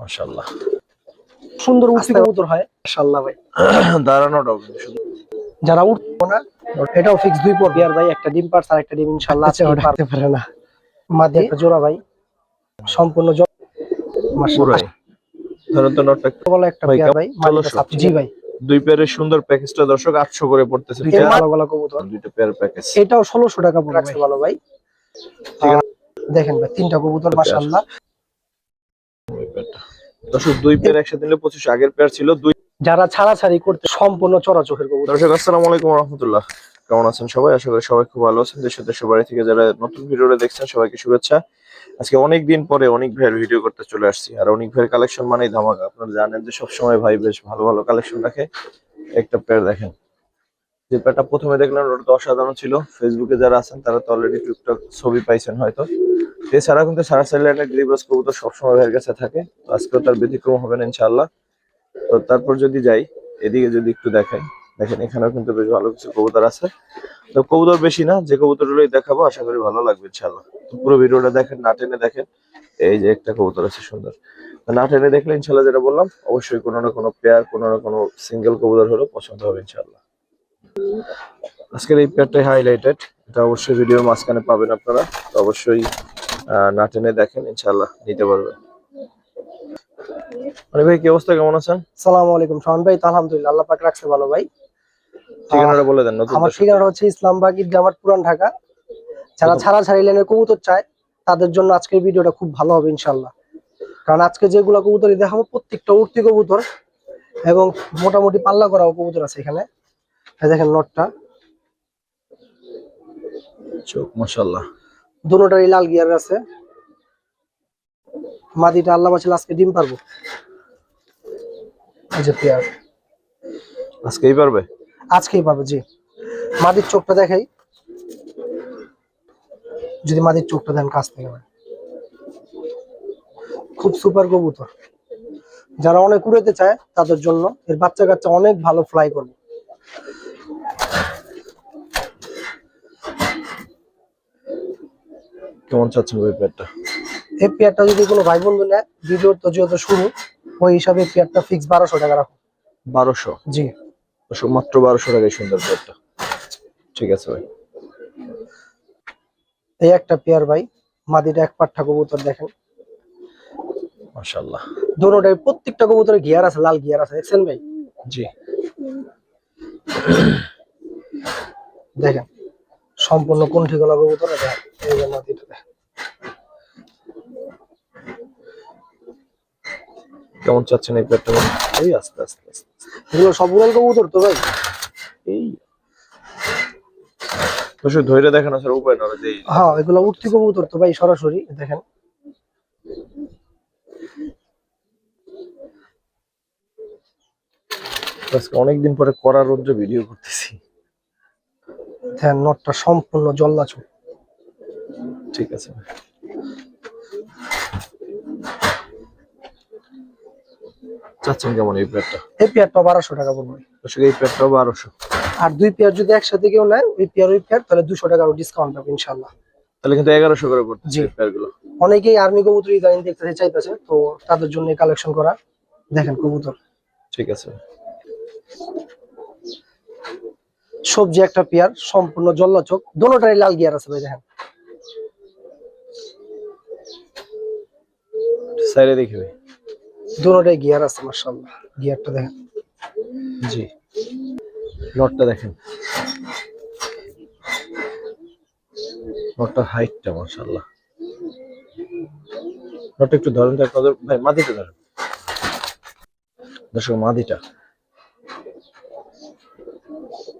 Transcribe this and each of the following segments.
মাশাআল্লাহ সুন্দর উঠতি কবুতর হয় মাশাআল্লাহ ভাই। দাঁড়ানোটাও কিন্তু সুন্দর। যারা উঠতো না এটাও ফিক্স 2 পর বিয়ার ভাই, একটা ডিম পারছে আর একটা ডিম ইনশাআল্লাহ আজকে পারতে পারে না। মাদি একটা জোড়া ভাই, সম্পূর্ণ পুরাই মাশাআল্লাহ ধরুন তো নটটা বলে একটা ভাই পেয়ার ভাই, মাদিটা 1600 জি ভাই। দুই পেয়ারের সুন্দর প্যাকেজটা দর্শক 800 করে পড়তেছে দুইটা ভালো ভালো কবুতর, দুইটা পেয়ার প্যাকেজ এটাও 1600 টাকা পড়বে ভালো ভাই। ঠিক আছে দেখেন ভাই তিনটা কবুতর মাশাআল্লাহ। দর্শক দুই পেয়ার একসাথে নিলে 2500, আগের পেয়ার ছিল দুই। যারা ছাড়াছাড়ি করতে সম্পূর্ণ চড়া চোখের কবুতর। দর্শক আসসালামু আলাইকুম ওয়া রাহমাতুল্লাহ, কেমন আছেন সবাই? আশা করি সবাই খুব ভালো আছেন। দেশের দেশের বাড়ি থেকে যারা নতুন ভিডিওটা দেখছেন সবাইকে শুভেচ্ছা। আজকে অনেক দিন পরে অনেক ভাইয়ের ভিডিও করতে চলে আসছি, আর অনেক ভাইয়ের কালেকশন মানেই ধামাকা। আপনারা জানেন যে সবসময় ভাই বেশ ভালো ভালো কালেকশন রাখে। একটা পেয়ার দেখেন, যে পেয়ারটা প্রথমে দেখলেন ওটা তো অসাধারণ ছিল। ফেসবুকে যারা আছেন তারা তো অলরেডি টুকটাক ছবি পাইছেন হয়তো। এছাড়া কিন্তু সারা সাইলেন্টের গ্রিবাস কবুতর সবসময় ভাইয়ের কাছে থাকে, তো আজকেও তার ব্যতিক্রম হবে না ইনশাআল্লাহ। তো তারপর যদি যাই এদিকে, যদি একটু দেখাই, দেখেন এখানেও কিন্তু বেশ ভালো কিছু কবুতর আছে। তো কবুতর বেশি না, যে কবুতরগুলোই দেখাবো আশা করি ভালো লাগবে ইনশাআল্লাহ। তো পুরো ভিডিওটা দেখেন, না টেনে দেখেন। এই যে একটা কবুতর আছে সুন্দর, না টেনে দেখলে ইনশাআল্লাহ যেটা বললাম অবশ্যই কোনো না কোনো পেয়ার, কোনো না কোনো সিঙ্গেল কবুতর হলেও পছন্দ হবে ইনশাআল্লাহ। আজকের এই পেয়ারটাই হাইলাইটেড, এটা অবশ্যই ভিডিওর মাঝখানে পাবেন আপনারা। তো অবশ্যই না টেনে দেখেন, ইনশাআল্লাহ নিতে পারবেন। আরে ভাই কি অবস্থা, কেমন আছেন? আসসালামু আলাইকুম শাওন ভাই। আলহামদুলিল্লাহ আল্লাহ পাক রাখছে ভালো ভাই। ঠিকানাটা বলে দেন নতুন। আমার ঠিকানা হচ্ছে ইসলামবাগ ঈদগাহ পুরান ঢাকা। যারা ছাড়াছাড়ি লাইনের কবুতর চায় তাদের জন্য আজকের ভিডিওটা খুব ভালো হবে ইনশাআল্লাহ। কারণ আজকে যেগুলো কবুতরই দেখাবো প্রত্যেকটা উঠতি কবুতর এবং মোটামুটি পাল্লা করা কবুতর আছে এখানে। দেখেন নটটা, চোখ মাশাআল্লাহ দুটোটারই লাল গিয়ার আছে। মাদিটা আল্লাহ বাঁচালে আজকে ডিম পারবো। এই যে পেয়ার আজকেই পারবে, আজকেই পাবে জি। মাদির চোখটা দেখাই, যদি মাদির চোখটা দেন কাছ থেকে, খুব সুপার কবুতর। যারা অনেক উড়াতে চায় তাদের জন্য এর বাচ্চা কাচ্চা অনেক ভালো ফ্লাই করবে। কেমন চাচ্ছেন ওই পেয়ারটা? এই পেয়ারটা যদি কোনো ভাই বন্ধু নেয়, ভিডিওর তো যেহেতু শুরু, ওই হিসাবে পেয়ারটা ফিক্স 1200 টাকা রাখো। 1200? জি মাত্র 1200 টাকায় সুন্দর পেয়ারটা। ঠিক আছে ভাই। এই একটা পেয়ার ভাই, মাদিটা এক পাট্টা কবুতর দেখেন মাশাআল্লাহ, দুটোটাই প্রত্যেকটা কবুতরে গিয়ার আছে, লাল গিয়ার আছে দেখছেন ভাই। জি দেখেন সম্পূর্ণ কুণ্ঠি গলা কবুতর। এই যে মাদিটা দেখেন কেমন চাচ্ছেন এই পেয়ারটা? এই আস্তে আস্তে আস্তে এগুলো সব উড়াল কবুতর তো ভাই। এই অবশ্যই ধৈর্য দেখেন, আসলে উপায় না যে হ্যাঁ এগুলো উঠতি কবুতর তো ভাই সরাসরি দেখেন। আজকে অনেকদিন পরে কড়া রোদ্রে ভিডিও করতেছি। দেখেন নটটা সম্পূর্ণ জল্লা চোখ। ঠিক আছে, চাচ্ছেন কেমন এই পেয়ারটা? এই পেয়ারটা 1200 টাকা পড়বে। আসলে এই পেয়ারটাও 1200। আর দুই পেয়ার যদি একসাথে কেউ নেয়, ওই পেয়ার তাহলে 200 টাকার ডিসকাউন্ট পাবে ইনশাআল্লাহ। তাহলে কিন্তু 1100 করে পড়তেছে জি। এই পেয়ারগুলো। অনেকেই আর্মি কবুতর ইদানিং দেখতে চাইতেছে, তো তাদের জন্য কালেকশন করা। দেখেন কবুতর ঠিক আছে, সবজি একটা পেয়ার সম্পূর্ণ জল্লা চোখ, দুটোটারই লাল গিয়ার আছে ভাই। দেখেন সাইডে দেখি ভাই, দুটোটাই গিয়ার আছে মাশাআল্লাহ। গিয়ারটা দেখেন, জি লটটা দেখেন, লটটার হাইটটা মাশাআল্লাহ। লটটা একটু ধরেন তো আপনাদের ভাই, মাদিটা ধরেন দর্শক, মাদিটা।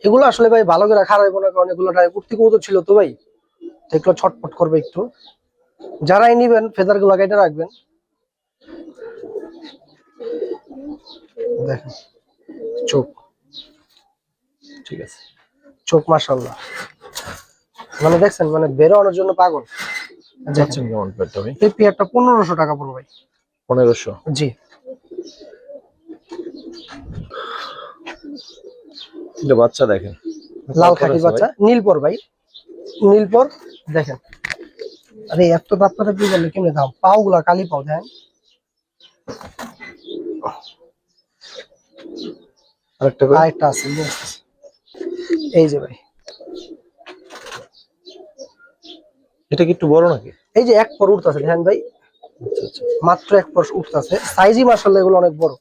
এগুলো আসলে ভাই ভালো করে রাখা হইব না, কারণ এগুলো উঠতি কবুতর ছিল তো ভাই, তো এগুলো ছটফট করবে একটু। যারাই নিবেন ফেদার গুলো কেটে রাখবেন। দেখেন চোখ, ঠিক আছে, চোখ মাশাআল্লাহ, মানে দেখছেন মানে বেরোনোর জন্য পাগল। যাচ্ছেন কেমন পেয়ারটা ভাই? এই পেয়ারটা 1500 টাকা পড়বে ভাই। 1500? জি এটা বাচ্চা দেখেন, লাল খাকির বাচ্চা, নীলপর ভাই, নীলপর দেখেন। আরে এত তাপমাত্রা কি বললে কেমনে দাম, পাও গুলা কালি পাও দেখেন। আরেকটা কই? আরেকটা আছে নিয়ে আসতেছি। এই যে ভাই, এটা কি একটু বড় নাকি? এই যে এক পর উঠতেছে দেখেন ভাই, আচ্ছা আচ্ছা, মাত্র এক পর উঠতেছে, সাইজই মাশাআল্লাহ এগুলো অনেক বড়।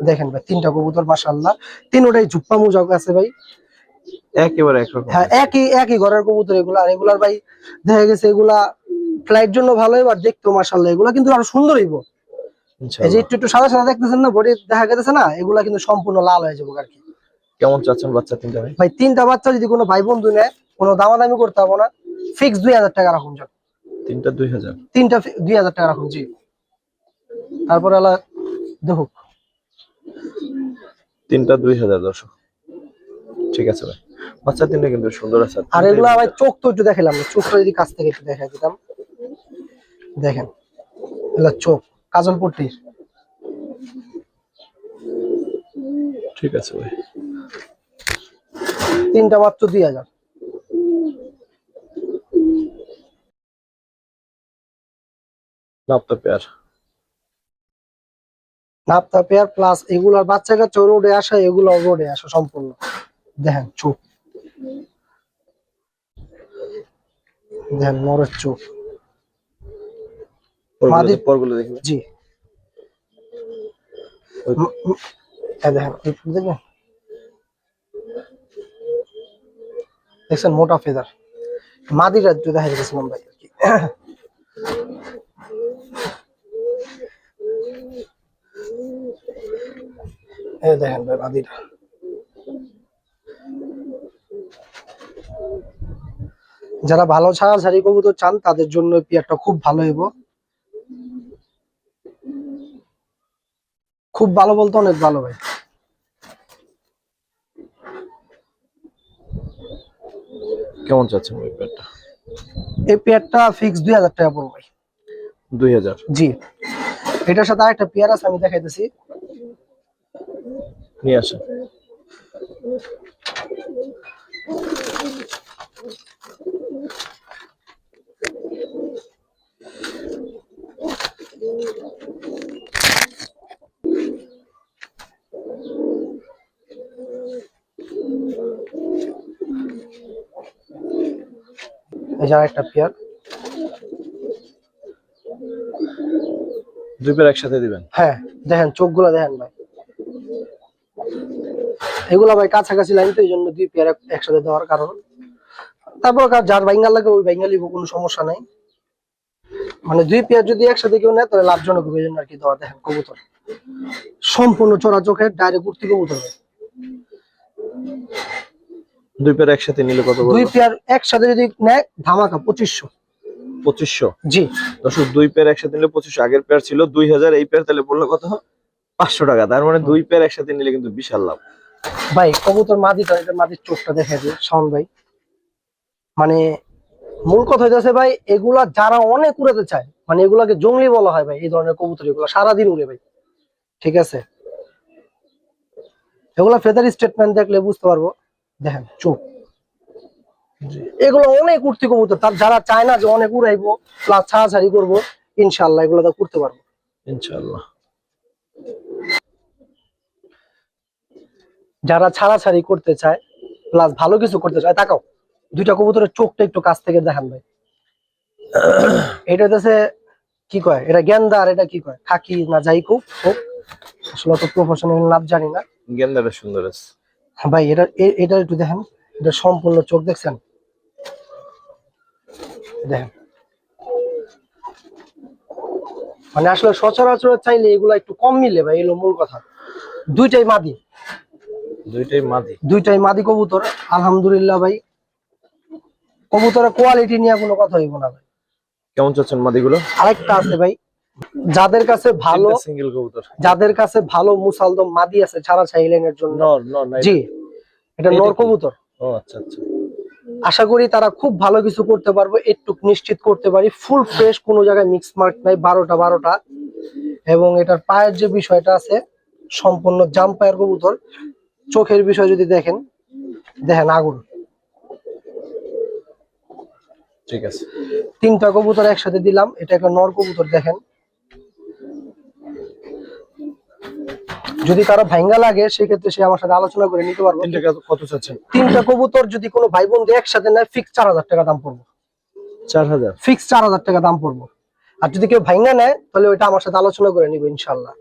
দেখেন ভাই তিনটা কবুতর মাশাআল্লাহ, তিনটাই জুপ্পা মুজাক আছে ভাই। একেবারে একরকম। হ্যাঁ, একই একই ঘরের কবুতর এগুলো। আর এগুলার ভাই দেখা গেছে এগুলা ফ্লাইট জন্য ভালো, এবার দেখতেও মাশাআল্লাহ এগুলা কিন্তু আরো সুন্দর হইব। এই যে ইনশাআল্লাহ। একটু একটু সাদা সাদা দেখতেছেন না, বডি দেখা গেছে না, এগুলা কিন্তু সম্পূর্ণ লাল হয়ে যাবে আর কি। কেমন চাচ্ছেন বাচ্চা তিনটা ভাই? ভাই তিনটা বাচ্চা যদি কোনো ভাই বন্ধু নেয়, কোনো দামাদামি করতে হবে না, ফিক্স 2000 টাকা রাখুন যান। তিনটা 2000? তিনটা 2000 টাকা রাখুন, জি। তারপরে আলা দেখুক। তিনটা 2000 দর্শক। ঠিক আছে ভাই, বাচ্চা তিনটা কিন্তু সুন্দর আছে। আর এগুলা ভাই চোখ তো একটু দেখালাম না, চোখটা যদি কাছ থেকে একটু দেখা দিতাম। দেখেন এগুলা চোখ কাজল পট্টির। ঠিক আছে ভাই। তিনটা মাত্র 2000। নাপতা পেয়ার। নাপতা পেয়ার প্লাস এগুলার বাচ্চা কাচ্চা রোডে আসা, এগুলো রোডে আসা সম্পূর্ণ। দেখেন চোখ, দেখেন নরের চোখ। মাদির পরগুলো দেখি ভাই। জি, এই দেখেন দেখবেন, দেখছেন মোটা ফেদার। মাদিরা একটু দেখা গেছিলাম ভাই আর কি। এই দেখেন ভাই মাদিরা। যারা ভালো ছাড়াছাড়ি কবুতর চান তাদের জন্য এই পেয়ারটা খুব ভালো হইব। খুব ভালো বলতে অনেক ভালো ভাই। কেমন চাচ্ছেন ওই পেয়ারটা? এই পেয়ারটা ফিক্স 2000 টাকা পড়বে ভাই। 2000? জি, এটার সাথে আরেকটা পেয়ার আছে, আমি দেখাইতেছি। নিয়ে আসেন। এই যে আরেকটা পেয়ার। দুই পেয়ার একসাথে দিবেন? হ্যাঁ, দেখেন চোখগুলা দেখেন ভাই। এগুলা ভাই কাছাকাছি লাইন তো, এই জন্য দুই পেয়ার একসাথে দেওয়ার কারণ। তারপর যার বাইঙ্গাল লাগে ওই বাইঙ্গাল লিখবো, কোনো সমস্যা নাই। মানে দুই পেয়ার যদি একসাথে কেউ নেয় তাহলে লাভজনক হবে, এই জন্য আর কি দেওয়া। দেখেন কবুতর সম্পূর্ণ চোরা চোখের ডাইরেক্ট উঠতি কবুতর। দুই পেয়ার একসাথে নিলে কত দুই পড়বে? পেয়ার একসাথে যদি নেয় ধামাকা 2500। 2500? জি দর্শক, দুই পেয়ার একসাথে নিলে 2500। আগের পেয়ার ছিল 2000, এই পেয়ার তাহলে পড়লো কত? 500 টাকা। তার মানে দুই পেয়ার একসাথে নিলে কিন্তু বিশাল লাভ ভাই। কবুতর মাদিটা, এটা মাদির চোখটা দেখা দিয়ে শাওন ভাই। মানে মূল কথা হইতেছে ভাই, এগুলা যারা অনেক উড়াতে চায়, মানে এগুলাকে জঙ্গলি বলা হয় ভাই, এই ধরনের কবুতর এগুলা সারাদিন উড়ে ভাই। ঠিক আছে, এগুলা ফেদার স্টেটমেন্ট দেখলে বুঝতে পারবো। দেখেন চোখ, এগুলো অনেক উঠতি কবুতর। তার যারা চায় না যে অনেক উড়াইবো প্লাস ছাড়াছাড়ি করবো, ইনশাল্লাহ এগুলো তো করতে পারবো ইনশাআল্লাহ। যারা ছাড়াছাড়ি করতে চায় প্লাস ভালো কিছু করতে চায়। তাকাও, দুইটা কবুতরের চোখটা একটু কাছ থেকে দেখান ভাই। এটা হচ্ছে কি কয়, এটা গেন্দা আর এটা কি কয়, খাকি না যাই হোক হোক, আসলে তো প্রফেশনাল লাভ জানি না গেন্দাটা সুন্দর আছে ভাই। এটা একটু দেখেন, এটা সম্পূর্ণ চোখ দেখছেন, দেখেন। মানে আসলে সচরাচর চাইলে এগুলা একটু কম মিলে ভাই, এগুলো মূল কথা। দুইটাই মাদি, দুইটাই মাদি? দুইটাই মাদি কবুতর আলহামদুলিল্লাহ ভাই। কবুতরের কোয়ালিটি নিয়ে কোনো কথা হইব না ভাই। কেমন চাচ্ছেন মাদিগুলো? আরেকটা আছে ভাই, যাদের কাছে ভালো, সিঙ্গেল কবুতর, যাদের কাছে ভালো মুসালদম মাদি আছে ছাড়া চাইলেনের জন্য। নর নর নাই? জি, এটা নর কবুতর। ও আচ্ছা আচ্ছা। আশা করি তারা খুব ভালো কিছু করতে পারবে, একটু নিশ্চিত করতে পারি। ফুল ফ্রেশ, কোনো জায়গায় মিক্স মার্ক নাই, 12টা। এবং এটার পায়ের যে বিষয়টা আছে সম্পূর্ণ জাম পায়ের কবুতর। চোখের বিষয় যদি দেখেন, দেখেন আগুন। ঠিক আছে। তিনটা কবুতর একসাথে দিলাম, এটা একটা নর কবুতর। দেখেন যদি কারো ভাঙ্গা লাগে সেক্ষেত্রে সে আমার সাথে আলোচনা করে নিতে পারবো। তিনটা কত চাচ্ছেন? তিনটা কবুতর যদি কোনো ভাই বন্ধু একসাথে নেয় ফিক্স 4000 টাকা দাম পড়বো। 4000 ফিক্স 4000 টাকা দাম পড়বো। আর যদি কেউ ভাঙ্গা নেয় তাহলে ওইটা আমার সাথে আলোচনা করে নিবো ইনশাল্লাহ।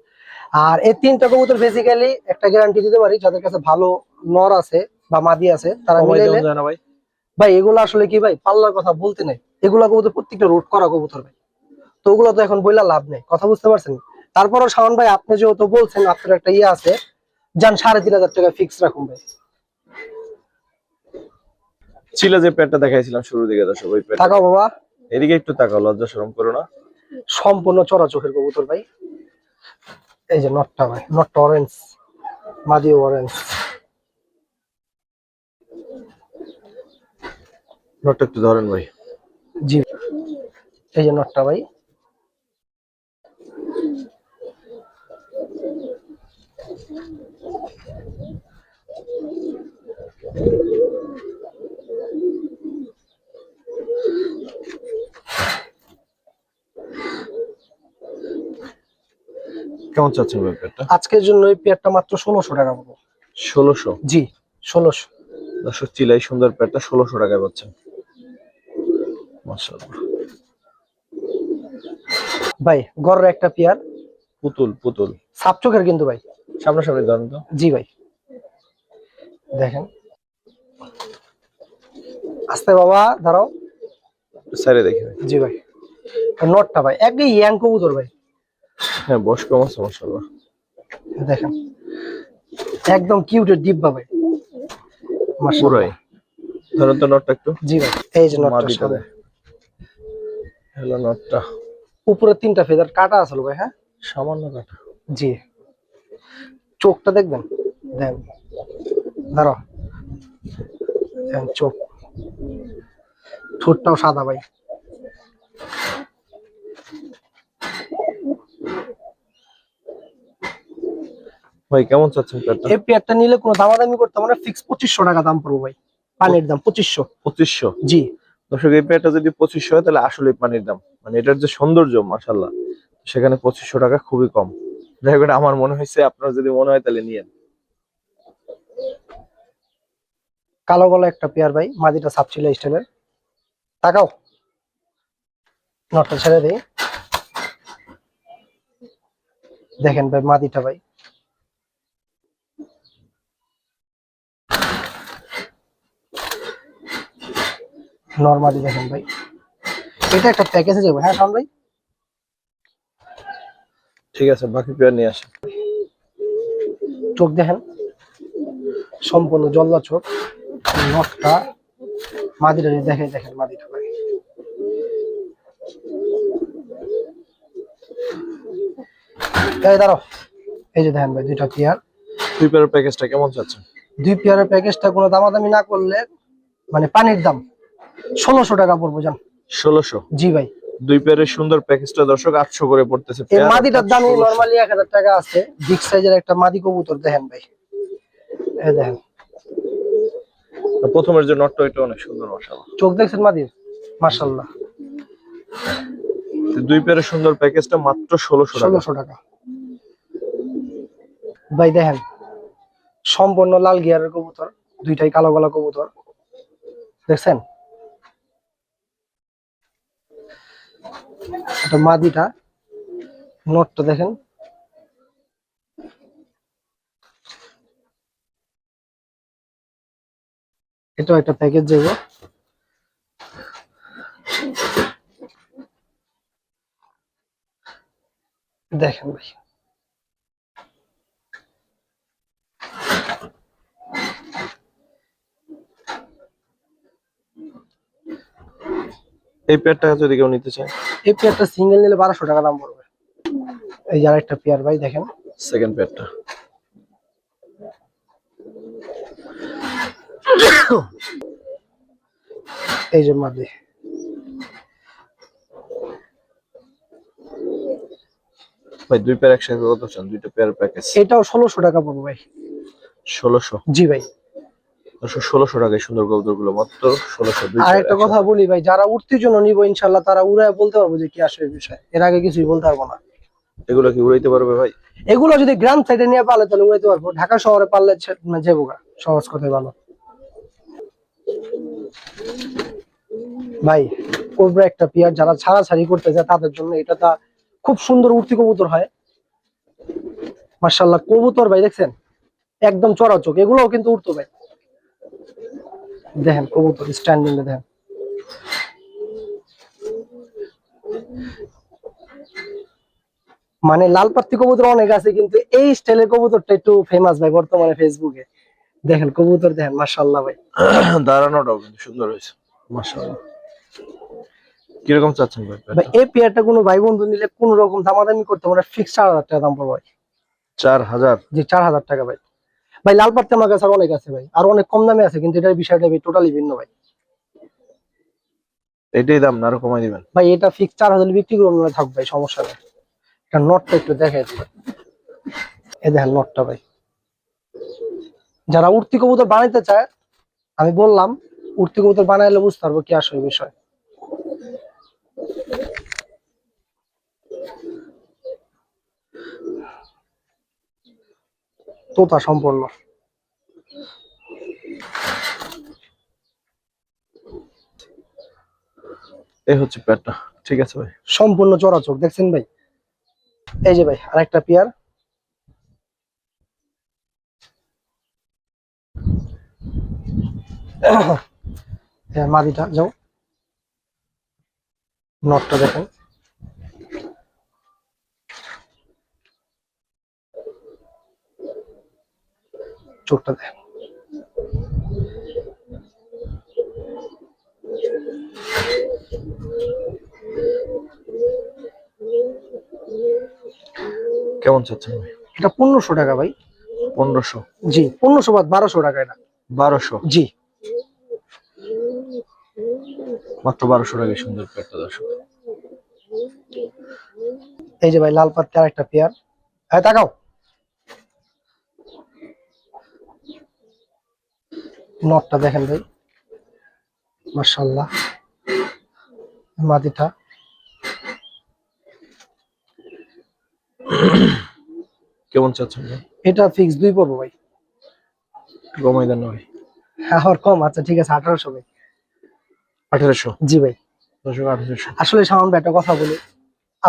আর এই তিনটা কবুতর বেসিক্যালি একটা গ্যারান্টি দিতে পারি, যাদের কাছে ভালো নর আছে বা মাদি আছে তারা মিলাইলে। ভাই এগুলো আসলে কি ভাই পাল্লার কথা বলতে নাই, এগুলা কবুতর প্রত্যেকটা রোড করা কবুতর ভাই, তো ওগুলো তো এখন বইলা লাভ নেই, কথা বুঝতে পারছেন? তারপরও শাওন ভাই আপনি যেহেতু বলছেন আপনার একটা ইয়ে আছে, যান 3500 টাকা ফিক্স রাখুন ভাই। ছিল যে পেটটা দেখাইছিলাম শুরুর দিকে দর্শক, ওই পেট। তাকাও বাবা, এদিকে একটু তাকাও, লজ্জা শরম করো না। সম্পূর্ণ চড়া চোখের কবুতর ভাই। এই যে নটটা ভাই, নটটা অরেঞ্জ, মাদি অরেঞ্জ। নটটা একটু ধরেন ভাই। জি, এই যে নটটা ভাই। কেমন চাচ্ছেন ভাই পেটটা? আজকের জন্য এই পেয়ারটা মাত্র 1600 টাকা পাবো। 1600? জি 1600। দর্শক চিলাই সুন্দর পেটটা 1600 টাকায় পাচ্ছেন, মাশাআল্লাহ। ভাই গড়ের একটা পেয়ার, পুতুল পুতুল সাপ চোখের কিন্তু ভাই। সামনাসামনি ধরেন তো। জি ভাই দেখেন, আস্তে বাবা দাঁড়াও, সাইডে দেখি ভাই। জি ভাই নটটা ভাই একদম ইয়াং কবুতর ভাই। হ্যাঁ বয়স কম আছে মাশাআল্লাহ। দেখেন একদম কিউটের ডিব্বা ভাই, মাশাআল্লাহ। পুরাই ধরেন তো নটটা একটু। জি ভাই এই যে নটটা মাদিটা দেখ, হ্যালো নটটা। উপরে 3টা ফেদার কাটা আছে ভাই। হ্যাঁ সামান্য কাটা। জি, চোখটা দেখবেন, দেন দাঁড়াও, দেন চোখ, ঠোঁটটাও সাদা ভাই। ভাই কেমন চাচ্ছেন পেটটা? এই পেয়ারটা নিলে কোনো দামাদামি করতে হবে না, ফিক্স 2500 টাকা দাম পড়বে ভাই। পানির দাম 2500। 2500? জি দর্শক এই পেটটা যদি 2500 হয় তাহলে আসলে পানির দাম, মানে এটার যে সৌন্দর্য মাশাআল্লাহ, সেখানে 2500 টাকা খুবই কম। যাই হোক আমার মনে হয়েছে, আপনার যদি মনে হয় তাহলে নিয়েন। কালো গলা একটা পেয়ার ভাই, মাদিটা সাপচিলা স্টাইলের। তাকাও, নটটা ছেড়ে দেই, দেখেন ভাই মাদিটা ভাই। নরমালি দেখেন ভাই, এটা একটা প্যাকেজে যাবে। হ্যাঁ শাওন ভাই ঠিক আছে, বাকি পেয়ার নিয়ে আসেন। চোখ দেখেন সম্পূর্ণ জল্লা চোখ, নটটা মাদিটা দেখে, দেখেন মাদিটা ভাই। এই দাঁড়াও, এই যে দেখেন ভাই দুইটা পেয়ার। দুই পেয়ারের প্যাকেজটা কেমন চাচ্ছেন? দুই পেয়ারের প্যাকেজটা কোনো দামাদামি না করলে মানে পানির দাম 1600 টাকা পড়বো জান। 1600? জি ভাই দুই পেয়ারের সুন্দর প্যাকেজটা দর্শক 800 করে পড়তেছে। এই মাদিটার দামই নরমালি 1000 টাকা আছে। বিগ সাইজের একটা মাদি কবুতর দেখেন ভাই, এই দেখেন প্রথমের যে নটটা ওইটা অনেক সুন্দর মাশাআল্লাহ। চোখ দেখছেন মাদির, মাশাআল্লাহ। দুই পেয়ারের সুন্দর প্যাকেজটা মাত্র 1600 টাকা। 1600 টাকা ভাই। দেখেন সম্পূর্ণ লাল গিয়ারের কবুতর, দুইটাই কালো গলা কবুতর, দেখছেন? এটা মাদিটা, নটটা দেখেন। এটাও একটা প্যাকেজ যাবো। দেখেন ভাই এই পেয়ারটা যদি কেউ নিতে চায়, এই পেয়ারটা সিঙ্গেল নিলে 1200 টাকা দাম পড়বে। এই যার একটা পেয়ার ভাই দেখেন, সেকেন্ড পেয়ারটা। এই যে মাদি। ভাই দুই পেয়ার একসাথে কত চান? দুইটা পেয়ার প্যাকেজ এটাও 1600 টাকা পড়বে ভাই। 1600? জি ভাই 1600 টাকায় সুন্দর কবুতর গুলো মাত্র 1600। আর একটা কথা বলি ভাই, যারা উঠতির জন্য নিবো ইনশাল্লাহ তারা উড়ায় বলতে পারবো যে কি আসলে বিষয়, এর আগে কিছুই বলতে পারবো না। এগুলো কি উড়াইতে পারবে ভাই? এগুলো যদি গ্রাম সাইডে নিয়ে পালে তাহলে উড়াইতে পারবো, ঢাকা শহরে পারলে যাবো গা, সহজ কথাই ভালো। ভাই কোবরা একটা পেয়ার, যারা ছাড়াছাড়ি করতে যায় তাদের জন্য এটা তা খুব সুন্দর উঠতি কবুতর হয় মাশাআল্লাহ। কবুতর ভাই দেখছেন একদম চড়াচক, এগুলোও কিন্তু উঠতো ভাই। দেখেন কবুতর স্ট্যান্ডিং এ দেখেন, মানে লাল পাত্তি কবুতর অনেক আছে কিন্তু এই স্টাইলের কবুতরটা একটু ফেমাস ভাই বর্তমানে ফেসবুকে। দেখেন কবুতর দেখেন মাশাআল্লাহ ভাই, দাঁড়ানোটাও কিন্তু সুন্দর হয়েছে মাশাআল্লাহ। কিরকম চাচ্ছেন ভাই ভাই পেয়ারটা? এই পেয়ারটা কোনো ভাই বন্ধু নিলে কোন রকম দামাদামি করতে পারে, ফিক্স 4,000 টাকা দাম পাবো ভাই। 4000? জি 4,000 টাকা ভাই। ভাই লাল পাত্তি আমার কাছে আর অনেক আছে ভাই, আর অনেক কম দামে আছে কিন্তু এটার বিষয়টা ভাই টোটালি ভিন্ন ভাই। এটাই দাম না আরো কমাই দিবেন? ভাই এটা ফিক্স 4,000 বিক্রি করবো না, থাক ভাই সমস্যা নেই। এটা নটটা একটু দেখাই দিই, এই দেখেন নটটা ভাই। যারা উঠতি কবুতর বানাইতে চায় আমি বললাম উঠতি কবুতর বানাইলে বুঝতে পারবো কি আসলে বিষয়। তোতা সম্পূর্ণ, এই হচ্ছে পেয়ারটা। ঠিক আছে ভাই। সম্পূর্ণ চড়াচক দেখছেন ভাই। এই যে ভাই আরেকটা পেয়ার, মাদিটা যাও, নটটা দেখেন, চোখটা দেখেন। কেমন চাচ্ছেন ভাই? এটা 1500 টাকা ভাই। 1500? জি 1500 বাদ 1200 টাকা এটা। 1200? জি মাত্র 1200 টাকায় সুন্দর পেয়ারটা দর্শক। এই যে ভাই লাল পাত্তি আরেকটা পেয়ার, হ্যাঁ তাকাও, নটটা দেখেন ভাই মাশাআল্লাহ, মাদিটা কেমন চাচ্ছেন ভাই? এটা ফিক্স 2 পড়বো ভাই। একটু কমাই দেন না ভাই। হ্যাঁ আর কম, আচ্ছা ঠিক আছে 1800 ভাই। 1800? জি ভাই। দর্শক 1800। আসলে সামান্য একটা কথা বলি,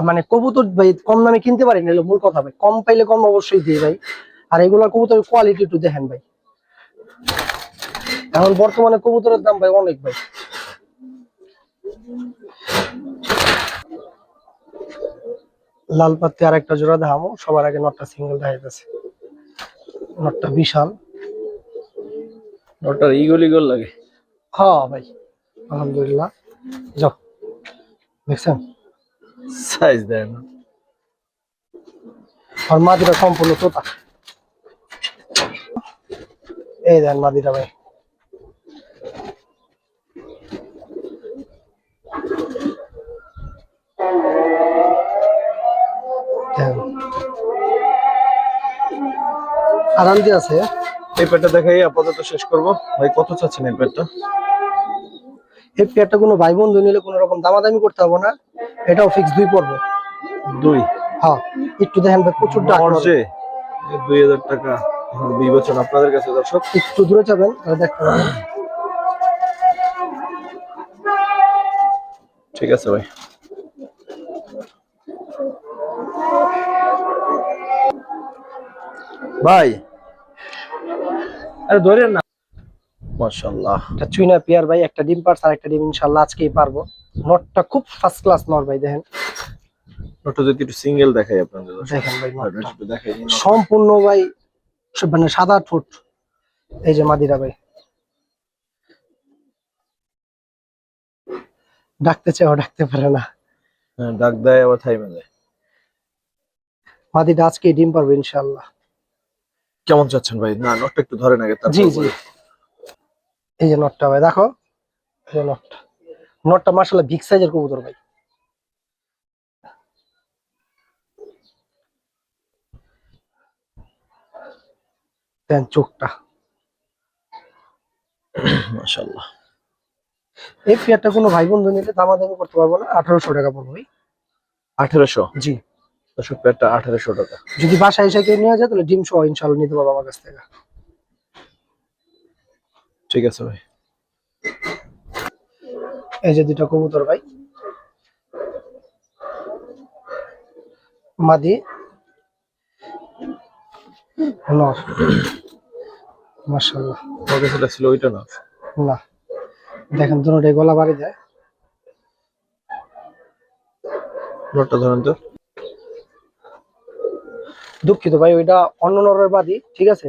মানে কবুতর ভাই কম দামে কিনতে পারি না, মূল কথা ভাই, কম পাইলে কম অবশ্যই দিই ভাই। আর এগুলা কবুতরের কোয়ালিটি একটু দেখেন ভাই, এখন বর্তমানে কবুতরের দাম ভাই অনেক ভাই। লাল পাত্তি আর একটা জোড়া দেখাবো, সবার আগে নটটা সিঙ্গেল দেখাইতেছে, নটটা বিশাল। ওটার ইগল ইগল লাগে। হ্যাঁ ভাই আলহামদুলিল্লাহ, যাও দেখছেন। সাইজ দেয় না। আর মাদিটা সম্পূর্ণ তোতা, এই দেন মাদিটা ভাই। আরাম দিয়ে আছে। এই পেয়ারটা দেখাই আপাতত শেষ করব ভাই। কত চাচ্ছেন এই পেয়ারটা? এই পেয়ারটা কোনো ভাই বন্ধু নিলে কোনো রকম দামাদামি করতে হবে না, এটাও ফিক্স 2 পড়বো। 2? হ্যাঁ একটু দেখেন ভাই প্রচুর ডাক মারে। মর্জে 2000 টাকা এখন বিবেচন আপনাদের কাছে দর্শক। একটু দূরে যাবেন তাহলে দেখতে পাবেন। ঠিক আছে ভাই। ভাই আরে ধরেন না। মাশাআল্লাহ। এটা চুইনা পেয়ার ভাই, একটা ডিম পারছে আর একটা ডিম ইনশাআল্লাহ আজকেই পারবো। নটটা খুব ফার্স্ট ক্লাস নট ভাই, দেখেন নটটা যদি একটু সিঙ্গেল দেখাই আপনাদের দর্শক। দেখেন ভাই নটটা একটু দেখাই দিন। সম্পূর্ণ ভাই মানে সাদা ঠোঁট। এই যে মাদিরা ভাই ডাকতে চাও ডাকতে পারে না, হ্যাঁ ডাক দেয় আবার থাইমে যায়। মাদিটা আজকেই ডিম পারবে ইনশাআল্লাহ। কেমন চাচ্ছেন ভাই? না নটটা একটু ধরেন আগে জি তারপর জি বলি। এই যে নটটা ভাই দেখো, এই যে নটটা, নটটা মাশাআল্লাহ বিগ সাইজের কবুতর ভাই। দেন চোখটা, মাশাআল্লাহ। এই পেয়ারটা কোনো ভাই বন্ধু নিলে দামাদামি করতে পারবো না, 1800 টাকা পড়বে ভাই। 1800? জি দর্শক পেয়ারটা 1800 টাকা। যদি বাসায় এসে কেউ নিয়ে যায় তাহলে ডিম সহ ইনশাল্লাহ নিতে পারবো আমার কাছ থেকে। ঠিক আছে ভাই। এই যে দুইটা কবুতর ভাই, মাদি নর, মাশাআল্লাহ। আমার কাছে এটা ছিল ওইটা না। না, দেখেন দুটোটাই গলা বাড়ি দেয়। নটটা ধরেন তো। দুঃখিত ভাই, ওইটা অন্য নরের বাদী, ঠিক আছে,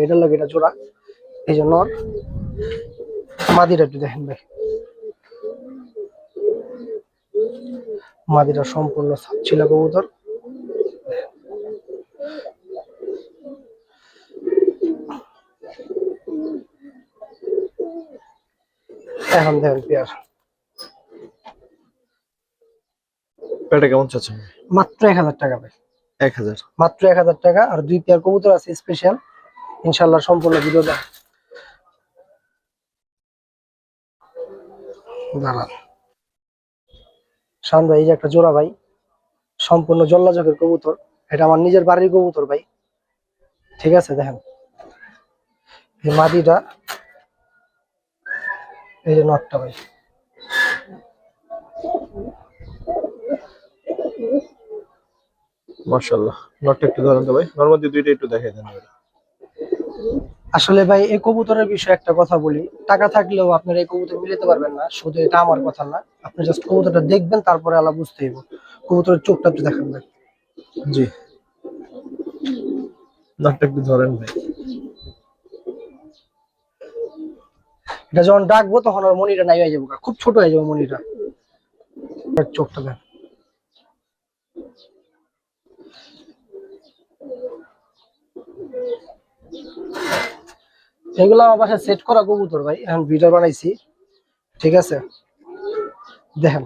এটার লাগে এটা জোড়া। এই যে নর, মাদিটা একটু দেখেন ভাই, মাদিটা সম্পূর্ণ ছিল কবুতর। এখন দেখেন পেয়ার পেয়ারটা কেমন চাচ্ছেন? মাত্র 1000 টাকা ভাই, 1000। মাত্র 1000 টাকা। আর 2 পেয়ার কবুতর আছে স্পেশাল, ইনশাল্লাহ সম্পূর্ণ ভিডিও দাঁড়ান। শান ভাই, এই যে একটা জোড়া ভাই, সম্পূর্ণ জল্লা চোখের কবুতর, এটা আমার নিজের বাড়ির কবুতর ভাই, ঠিক আছে। দেখেন এই মাদিটা, এই যে নটটা ভাই, মাশাআল্লাহ। নটটা একটু ধরেন তো ভাই, নরমালি দুইটা একটু দেখাই দেন ভাই। আসলে ভাই এই কবুতরের বিষয়ে একটা কথা বলি, টাকা থাকলেও আপনার এই কবুতর মিলাতে পারবেন না, শুধু এটা আমার কথা না, আপনি জাস্ট কবুতরটা দেখবেন তারপরে আল্লাহ বুঝতে হইব। কবুতরের চোখটা একটু দেখেন ভাই, জি, নটটা একটু ধরেন ভাই। এটা যখন ডাকবো তখন আর মনিটা নাই হয়ে যাবো, খুব ছোট হয়ে যাবে মনিটা। চোখটা দেন, এগুলো আমার বাসায় সেট করা কবুতর ভাই, এখন ভিডিও বানাইছি, ঠিক আছে। দেখেন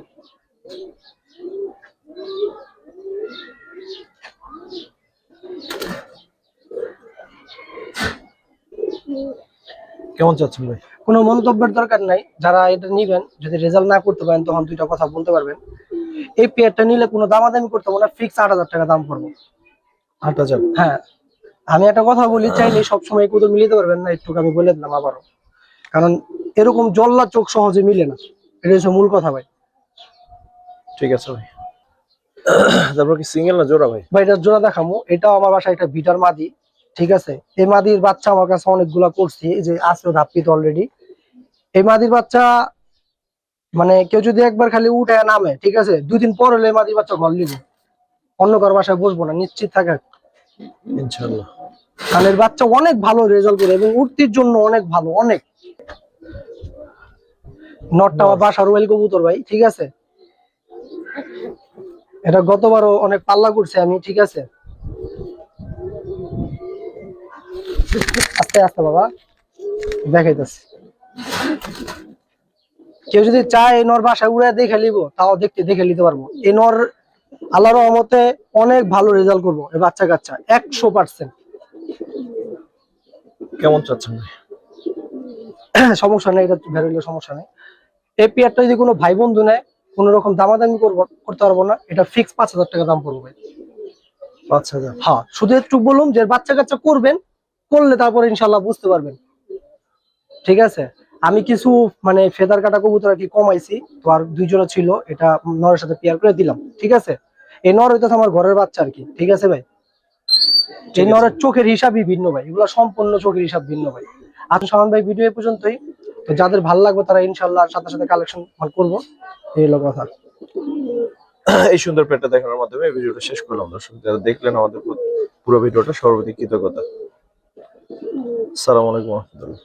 কেমন চাচ্ছেন ভাই? কোনো মন্তব্যের দরকার নাই, যারা এটা নিবেন যদি রেজাল্ট না করতে পারেন তখন দুইটা কথা বলতে পারবেন। এই পেয়ারটা নিলে কোনো দামাদামি করতে হবে না, ফিক্স 8000 টাকা দাম পড়বে। 8000? হ্যাঁ, আমি একটা কথা বলি, চাইলে সবসময় কবুতর মিলিতে পারবেন না, একটু আমি বলে দিলাম আবারও, কারণ এরকম জল্লা চোখ সহজে মিলে না, এটা হচ্ছে মূল কথা ভাই। ঠিক আছে ভাই। তারপর কি সিঙ্গেল না জোড়া ভাই? ভাই এটা জোড়া দেখামু, এটাও আমার বাসায় একটা বিটার মাদি, ঠিক আছে। এই মাদির বাচ্চা আমার কাছে অনেকগুলা করছি, এই যে আছে ধাপ্পিত অলরেডি। এই মাদির বাচ্চা মানে কেউ যদি একবার খালি উঠে নামে, ঠিক আছে, 2 দিন পর হলে এই মাদির বাচ্চা ঘর নিব, অন্য কারো বাসায় বসবো না, নিশ্চিত থাকে। ইনশাআল্লাহ। কারণ এর বাচ্চা অনেক ভালো রেজাল্ট করে এবং উঠতির জন্য অনেক ভালো, অনেক। নটটা আমার বাসার রোয়েল কবুতর ভাই, ঠিক আছে, এটা গতবারও অনেক পাল্লা করছে আমি, ঠিক আছে। আস্তে আস্তে বাবা, দেখাইতেছি। কেউ যদি চায় এই নর বাসায় উড়ে দেখে নিব, তাও দেখে নিতে পারবো। এই নর আল্লাহর রহমতে অনেক ভালো রেজাল্ট করবো, এই বাচ্চা কাচ্চা 100%। কেমন চাচ্ছেন ভাই? সমস্যা নেই, এটা বেরোলে সমস্যা নেই। এই পেয়ারটা যদি কোনো ভাই বন্ধু নেয়, কোন রকম দামাদামি করতে পারবো না, এটা ফিক্স 5000 টাকা দাম পড়বে। 5000? হ্যাঁ, শুধু একটু বললাম যে বাচ্চা কাচ্চা করবেন, করলে তারপরে ইনশাল্লাহ বুঝতে পারবেন, ঠিক আছে। আমি কিছু মানে ফেদার কাটা কবুতর আর কি কমাইছি, তো আর 2 জোড়া ছিল, এটা নরের সাথে পেয়ার করে দিলাম, ঠিক আছে। এই নর হইতেছে আমার ঘরের বাচ্চা আর কি, ঠিক আছে ভাই। এই নরের চোখের হিসাবই ভিন্ন ভাই, এগুলো সম্পূর্ণ চোখের হিসাব ভিন্ন ভাই। আপনি সামান ভাই, ভিডিও এই পর্যন্তই। তো যাদের ভালো লাগবে তারা ইনশাল্লাহ সাথে সাথে কালেকশন করবো, এই হলো কথা। এই সুন্দর পেটটা দেখানোর মাধ্যমে এই ভিডিওটা শেষ করলাম। দর্শক যারা দেখলেন আমাদের পুরো ভিডিওটা, সর্বাধিক কৃতজ্ঞতা। আসসালামু আলাইকুম ওয়া রাহমাতুল্লাহ।